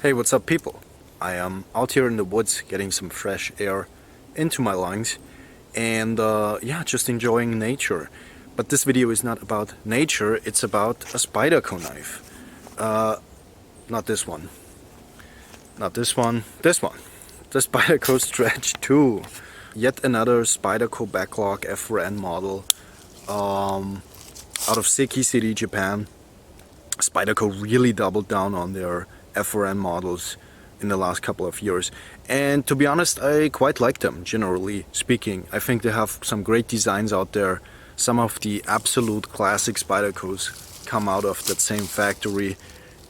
Hey, what's up people? I am out here in the woods getting some fresh air into my lungs and yeah, just enjoying nature. But this video is not about nature, it's about a Spyderco knife. Not this one. Not this one. This one. The Spyderco Stretch 2. Yet another Spyderco backlog F4N model out of Seki City, Japan. Spyderco really doubled down on their F4N models in the last couple of years, and to be honest, I quite like them, generally speaking. I think they have some great designs out there. Some of the absolute classic Spydercos come out of that same factory,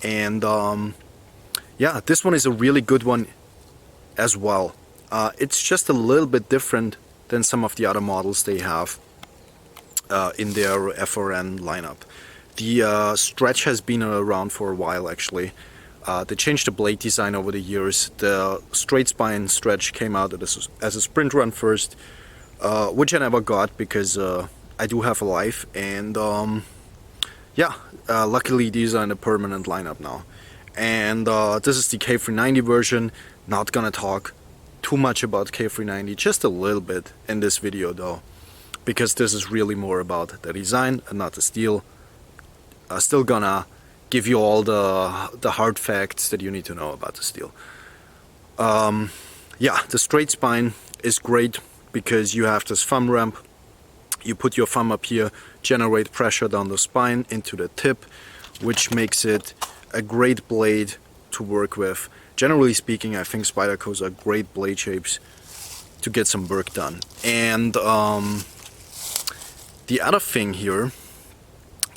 and yeah, this one is a really good one as well. It's just a little bit different than some of the other models they have in their F4N lineup. The Stretch has been around for a while actually. They changed the blade design over the years. The straight spine Stretch came out as a sprint run first, which I never got because I do have a life, and yeah, luckily these are in a permanent lineup now. And this is the K390 version. Not gonna talk too much about K390, just a little bit in this video though, because this is really more about the design and not the steel. Still gonna give you all the hard facts that you need to know about the steel. Yeah, the straight spine is great because you have this thumb ramp. You put your thumb up here, generate pressure down the spine into the tip, which makes it a great blade to work with. Generally speaking, I think Spydercos are great blade shapes to get some work done. And the other thing here,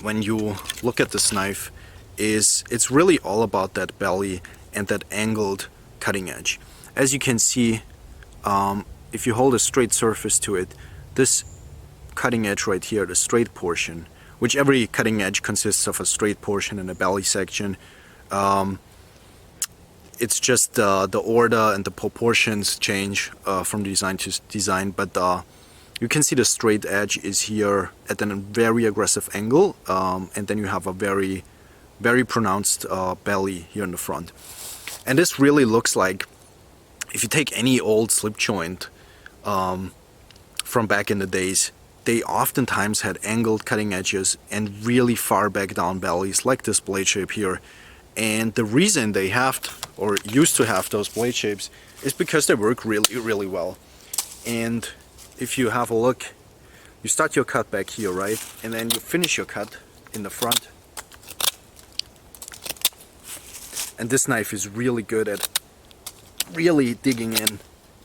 when you look at this knife, is it's really all about that belly and that angled cutting edge. As you can see, if you hold a straight surface to it, this cutting edge right here, the straight portion, which every cutting edge consists of a straight portion and a belly section, it's just the order and the proportions change from design to design, but you can see the straight edge is here at a very aggressive angle, and then you have a very pronounced belly here in the front. And this really looks like, if you take any old slip joint from back in the days, they oftentimes had angled cutting edges and really far back down bellies like this blade shape here. And the reason they have or used to have those blade shapes is because they work really well. And if you have a look, you start your cut back here, right? And then you finish your cut in the front. And this knife is really good at really digging in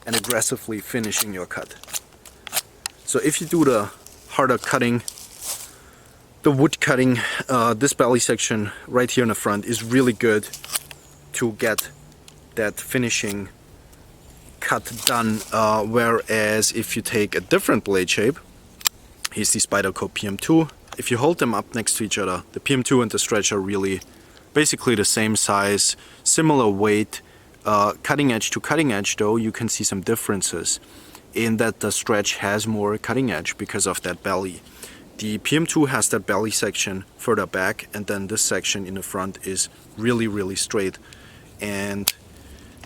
and aggressively finishing your cut. So if you do the harder cutting, the wood cutting, this belly section right here in the front is really good to get that finishing cut done, whereas if you take a different blade shape, here's the Spyderco PM2. If you hold them up next to each other, the PM2 and the Stretch are really basically the same size, similar weight. Cutting edge to cutting edge though, you can see some differences in that the Stretch has more cutting edge because of that belly. The PM2 has that belly section further back, and then this section in the front is really straight, and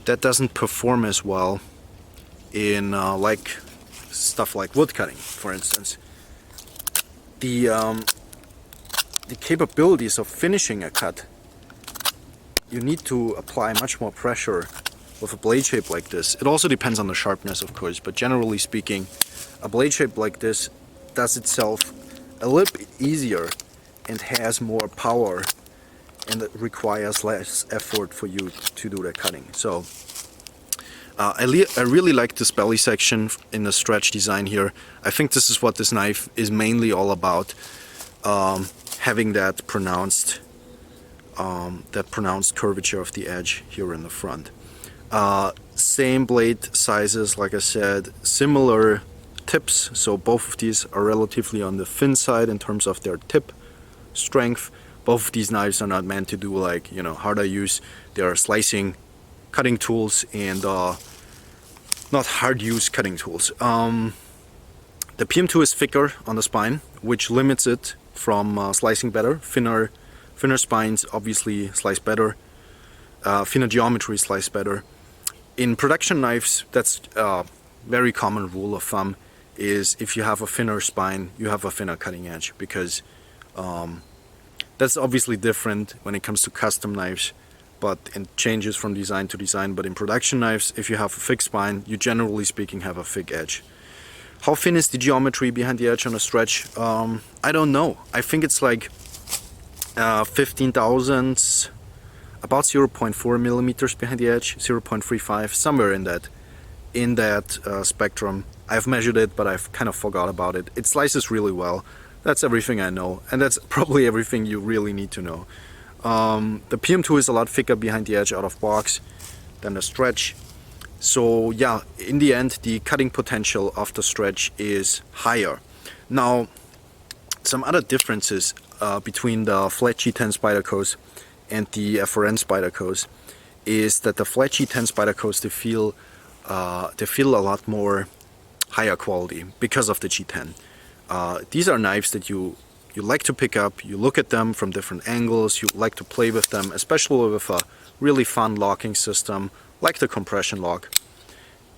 that doesn't perform as well in like stuff like wood cutting, for instance. The capabilities of finishing a cut, you need to apply much more pressure with a blade shape like this. It also depends on the sharpness, of course, but generally speaking, a blade shape like this does itself a little bit easier and has more power, and it requires less effort for you to do the cutting. So I really like this belly section in the Stretch design here. I think this is what this knife is mainly all about, having that pronounced curvature of the edge here in the front. Same blade sizes, like I said, similar tips, so both of these are relatively on the thin side in terms of their tip strength. Both of these knives are not meant to do like, you know, harder use. They are slicing cutting tools and not hard use cutting tools. The PM2 is thicker on the spine, which limits it from slicing better. Thinner spines obviously slice better. thinner geometry slice better. In production knives, that's a very common rule of thumb, is if you have a thinner spine, you have a thinner cutting edge, because that's obviously different when it comes to custom knives, but it changes from design to design. But in production knives, if you have a thick spine, you generally speaking have a thick edge. How thin is the geometry behind the edge on a stretch? I don't know. I think it's like 15 thousandths, about 0.4 millimeters behind the edge, 0.35, somewhere in that spectrum. I've measured it, but I've kind of forgot about it. It slices really well. That's everything I know, and that's probably everything you really need to know. The PM2 is a lot thicker behind the edge out of box than the Stretch. So yeah, in the end, the cutting potential of the Stretch is higher. Now, some other differences between the flat G10 Spydercos and the FRN Spydercos is that the flat G10 Spydercos, they feel a lot more higher quality because of the G10. These are knives that you like to pick up, you look at them from different angles, you like to play with them, especially with a really fun locking system like the compression lock,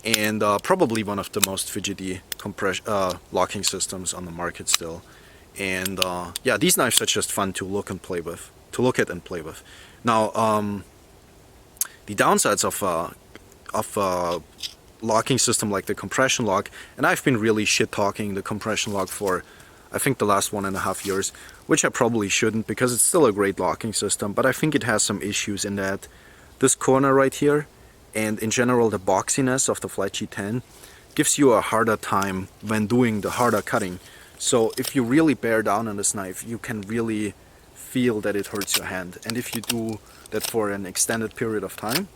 and probably one of the most fidgety locking systems on the market still. And yeah, these knives are just fun to look and play with, to look at and play with. Now, the downsides of a locking system like the compression lock, and I've been really shit talking the compression lock for I think the last 1.5 years, which I probably shouldn't, because it's still a great locking system, but I think it has some issues in that this corner right here, and in general the boxiness of the flat G10, gives you a harder time when doing the harder cutting. So if you really bear down on this knife, you can really feel that it hurts your hand. And if you do that for an extended period of time,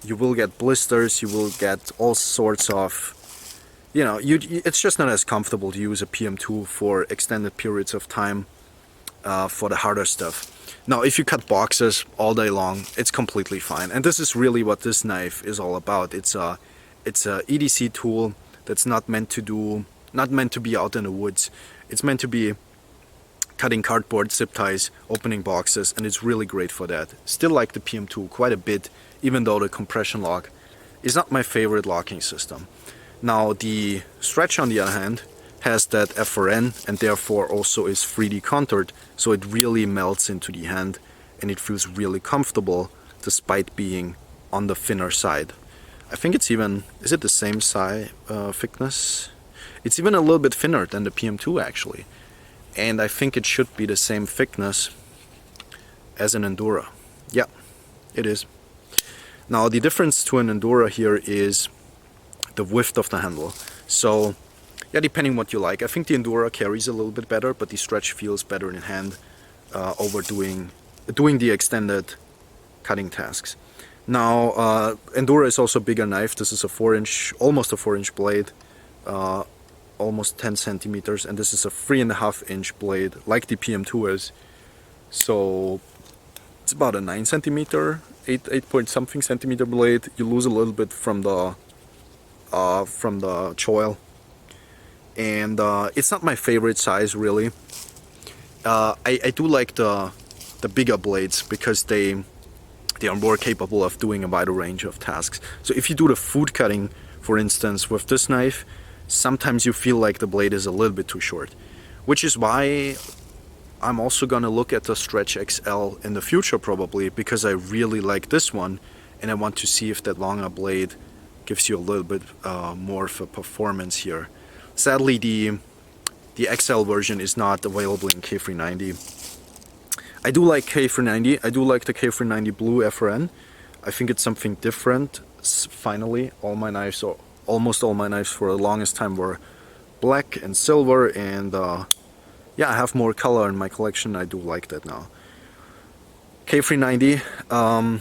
you will get blisters, you will get all sorts of, you know, it's just not as comfortable to use a PM2 for extended periods of time for the harder stuff. Now, if you cut boxes all day long, it's completely fine. And this is really what this knife is all about. It's a EDC tool that's not meant to be out in the woods. It's meant to be cutting cardboard, zip ties, opening boxes, and it's really great for that. Still like the PM2 quite a bit, even though the compression lock is not my favorite locking system. Now, the Stretch, on the other hand, has that FRN and therefore also is 3D contoured, so it really melts into the hand and it feels really comfortable despite being on the thinner side. I think it's even, is it the same size thickness? It's even a little bit thinner than the PM2 actually, and I think it should be the same thickness as an Endura. Yeah, it is. Now, the difference to an Endura here is the width of the handle. So yeah, depending what you like. I think the Endura carries a little bit better, but the Stretch feels better in hand over doing the extended cutting tasks. Now, Endura is also a bigger knife. This is a 4-inch, almost a 4-inch blade, almost 10 centimeters, and this is a 3.5-inch blade, like the PM2 is. So it's about a 9 centimeter, 8 point something centimeter blade. You lose a little bit from the choil, and it's not my favorite size really. I do like the bigger blades because they are more capable of doing a wider range of tasks. So if you do the food cutting, for instance, with this knife, sometimes you feel like the blade is a little bit too short, which is why I'm also gonna look at the Stretch XL in the future probably, because I really like this one and I want to see if that longer blade gives you a little bit more of a performance here. Sadly, the XL version is not available in K390. I do like K390. I do like the K390 Blue FRN. I think it's something different. Finally, all my knives, or almost all my knives for the longest time, were black and silver, and yeah, I have more color in my collection. I do like that now. K390,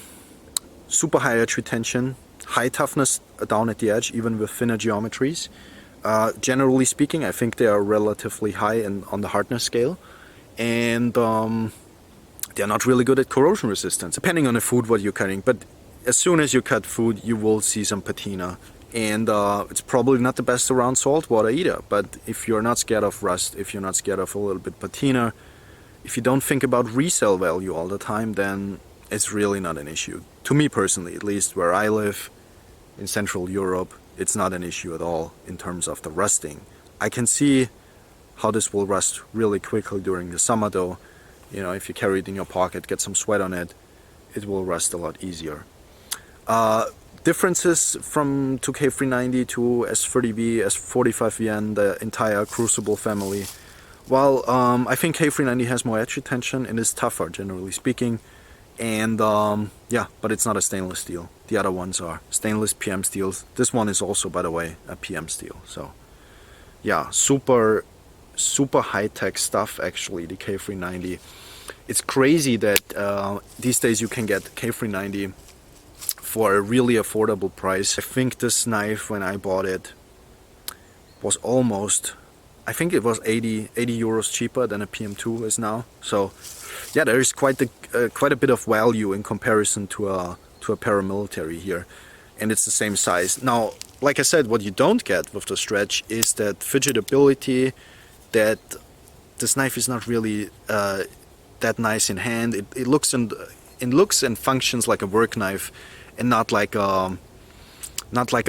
super high edge retention, high toughness down at the edge, even with thinner geometries. Generally speaking, I think they are relatively high on the hardness scale, and they're not really good at corrosion resistance, depending on the food what you're cutting. But as soon as you cut food, you will see some patina, and it's probably not the best around salt water either. But if you're not scared of rust, if you're not scared of a little bit patina, if you don't think about resale value all the time, then it's really not an issue. To me personally, at least where I live in Central Europe, it's not an issue at all in terms of the rusting. I can see how this will rust really quickly during the summer though. You know, if you carry it in your pocket, get some sweat on it, it will rust a lot easier. Differences from 2K390 to S30V, S45VN, the entire Crucible family. Well, I think K390 has more edge retention and is tougher, generally speaking. And yeah, but it's not a stainless steel. The other ones are stainless PM steels. This one is also, by the way, a PM steel. So yeah, super high-tech stuff actually, the K390. It's crazy that these days you can get K390 for a really affordable price. I think this knife, when I bought it, was almost, I think it was 80 euros cheaper than a PM2 is now. So yeah, there is quite a bit of value in comparison to a paramilitary here, and it's the same size. Now, like I said, what you don't get with the Stretch is that fidgetability, that this knife is not really that nice in hand. It looks and functions like a work knife, and not like a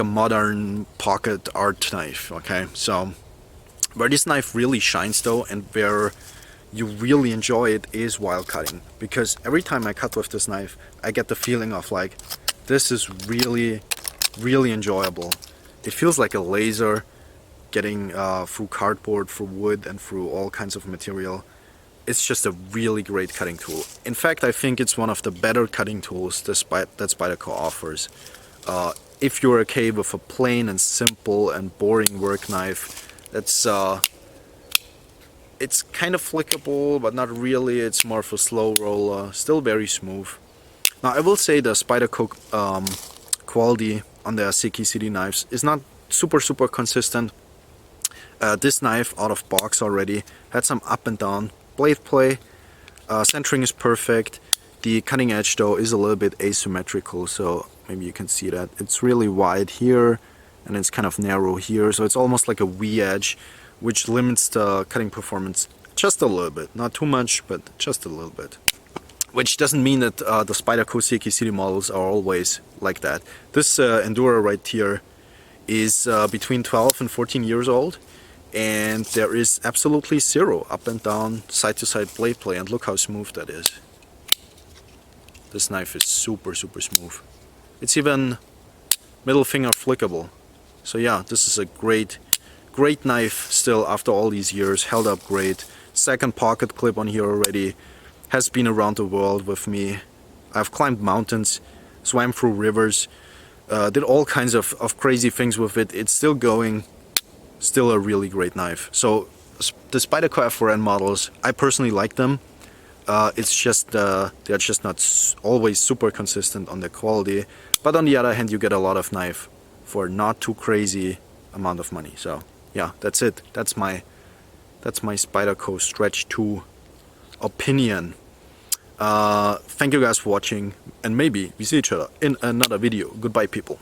modern pocket art knife. Okay, so where this knife really shines though, and where you really enjoy it, is while cutting, because every time I cut with this knife I get the feeling of like, this is really enjoyable. It feels like a laser getting through cardboard, through wood, and through all kinds of material. It's just a really great cutting tool. In fact, I think it's one of the better cutting tools that Spyderco offers. If you're okay with a plain and simple and boring work knife, that's it's kind of flickable, but not really. It's more of a slow roller, still very smooth. Now, I will say the Spyderco quality on their CKCD knives is not super consistent. This knife, out of box already, had some up and down blade play. Centering is perfect. The cutting edge though is a little bit asymmetrical, so maybe you can see that. It's really wide here and it's kind of narrow here, so it's almost like a V edge, which limits the cutting performance just a little bit. Not too much, but just a little bit. Which doesn't mean that the Spyderco CKCD models are always like that. This Endura right here is between 12 and 14 years old, and there is absolutely zero up and down, side to side blade play, and look how smooth that is. This knife is super smooth. It's even middle finger flickable. So yeah, this is a great knife still after all these years, held up great. Second pocket clip on here already, has been around the world with me. I've climbed mountains, swam through rivers, did all kinds of crazy things with it. It's still going, still a really great knife. So the Spyderco F4N models, I personally like them. It's just they're just not always super consistent on their quality, but on the other hand you get a lot of knife for not too crazy amount of money. So yeah, that's it. That's my Spyderco Stretch 2 opinion. Thank you guys for watching, and maybe we see each other in another video. Goodbye, people.